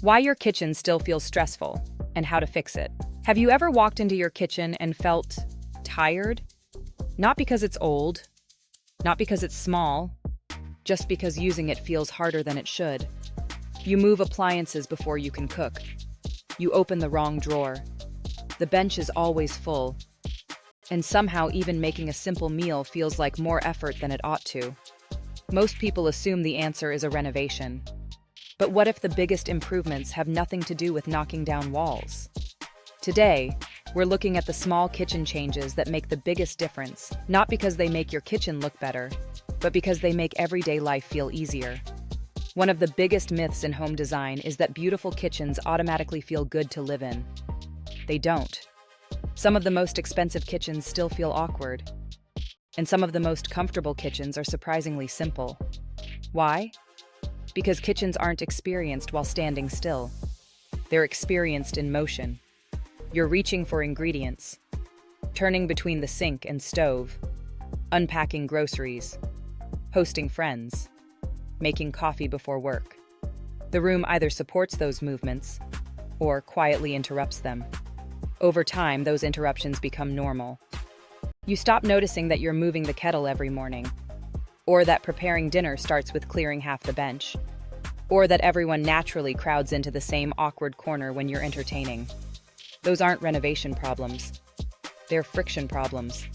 Why your kitchen still feels stressful, and how to fix it. Have you ever walked into your kitchen and felt tired? Not because it's old, not because it's small, just because using it feels harder than it should. You move appliances before you can cook. You open the wrong drawer. The bench is always full. And somehow even making a simple meal feels like more effort than it ought to. Most people assume the answer is a renovation. But what if the biggest improvements have nothing to do with knocking down walls? Today, we're looking at the small kitchen changes that make the biggest difference, not because they make your kitchen look better, but because they make everyday life feel easier. One of the biggest myths in home design is that beautiful kitchens automatically feel good to live in. They don't. Some of the most expensive kitchens still feel awkward. And some of the most comfortable kitchens are surprisingly simple. Why? Because kitchens aren't experienced while standing still. They're experienced in motion. You're reaching for ingredients, turning between the sink and stove, unpacking groceries, hosting friends, making coffee before work. The room either supports those movements or quietly interrupts them. Over time, those interruptions become normal. You stop noticing that you're moving the kettle every morning, or that preparing dinner starts with clearing half the bench, or that everyone naturally crowds into the same awkward corner when you're entertaining. Those aren't renovation problems. They're friction problems.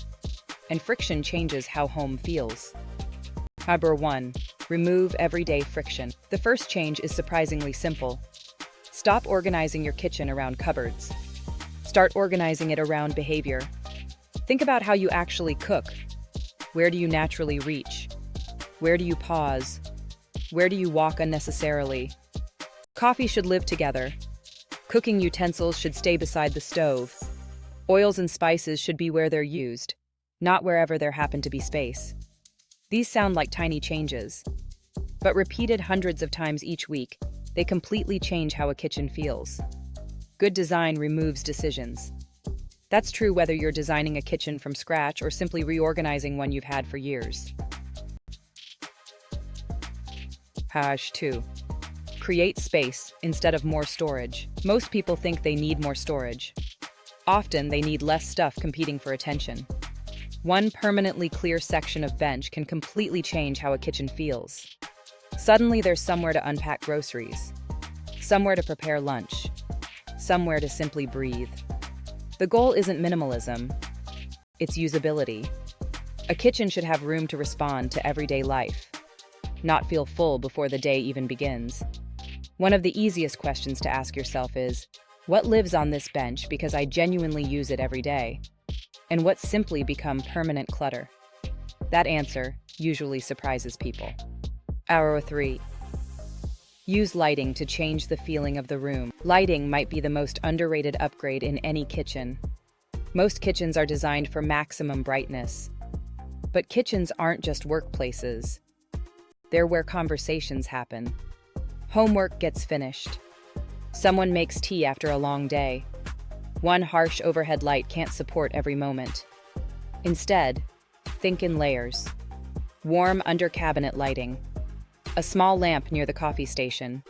And friction changes how home feels. Number 1. Remove everyday friction. The first change is surprisingly simple. Stop organizing your kitchen around cupboards. Start organizing it around behavior. Think about how you actually cook. Where do you naturally reach? Where do you pause? Where do you walk unnecessarily? Coffee should live together. Cooking utensils should stay beside the stove. Oils and spices should be where they're used, not wherever there happen to be space. These sound like tiny changes, but repeated hundreds of times each week, they completely change how a kitchen feels. Good design removes decisions. That's true whether you're designing a kitchen from scratch or simply reorganizing one you've had for years. 2. Create space instead of more storage. Most people think they need more storage. Often, they need less stuff competing for attention. One permanently clear section of bench can completely change how a kitchen feels. Suddenly, there's somewhere to unpack groceries, somewhere to prepare lunch, somewhere to simply breathe. The goal isn't minimalism, it's usability. A kitchen should have room to respond to everyday life, not feel full before the day even begins. One of the easiest questions to ask yourself is, what lives on this bench because I genuinely use it every day? And what simply become permanent clutter? That answer usually surprises people. 3. Use lighting to change the feeling of the room. Lighting might be the most underrated upgrade in any kitchen. Most kitchens are designed for maximum brightness. But kitchens aren't just workplaces. They're where conversations happen. Homework gets finished. Someone makes tea after a long day. One harsh overhead light can't support every moment. Instead, think in layers. Warm under-cabinet lighting. A small lamp near the coffee station.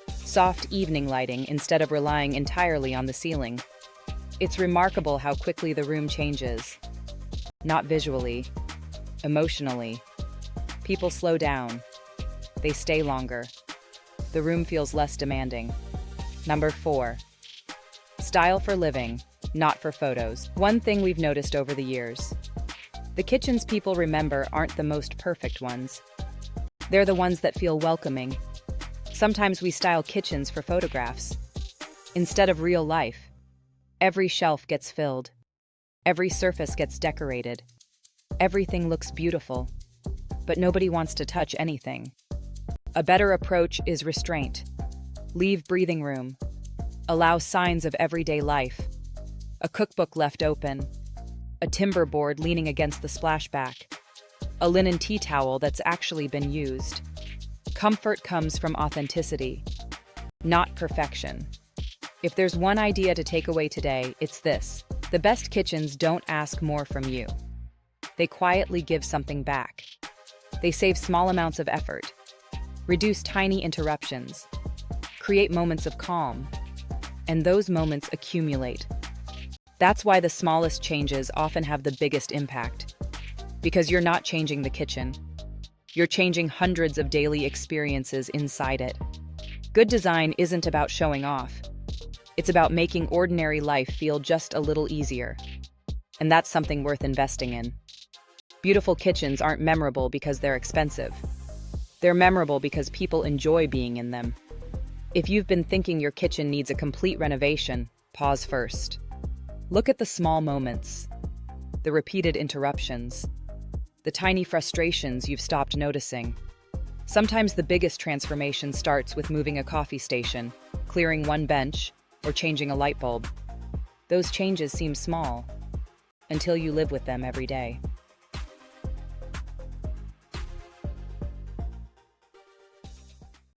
Soft evening lighting instead of relying entirely on the ceiling. It's remarkable how quickly the room changes. Not visually, emotionally. People slow down. They stay longer. The room feels less demanding. 4. Style for living, not for photos. One thing we've noticed over the years. The kitchens people remember aren't the most perfect ones. They're the ones that feel welcoming. Sometimes we style kitchens for photographs. Instead of real life, every shelf gets filled. Every surface gets decorated. Everything looks beautiful, but nobody wants to touch anything. A better approach is restraint. Leave breathing room. Allow signs of everyday life. A cookbook left open. A timber board leaning against the splashback. A linen tea towel that's actually been used. Comfort comes from authenticity, not perfection. If there's one idea to take away today, it's this. The best kitchens don't ask more from you. They quietly give something back. They save small amounts of effort, reduce tiny interruptions, create moments of calm, and those moments accumulate. That's why the smallest changes often have the biggest impact. Because you're not changing the kitchen. You're changing hundreds of daily experiences inside it. Good design isn't about showing off. It's about making ordinary life feel just a little easier. And that's something worth investing in. Beautiful kitchens aren't memorable because they're expensive. They're memorable because people enjoy being in them. If you've been thinking your kitchen needs a complete renovation, pause first. Look at the small moments, the repeated interruptions, the tiny frustrations you've stopped noticing. Sometimes the biggest transformation starts with moving a coffee station, clearing one bench, or changing a light bulb. Those changes seem small until you live with them every day.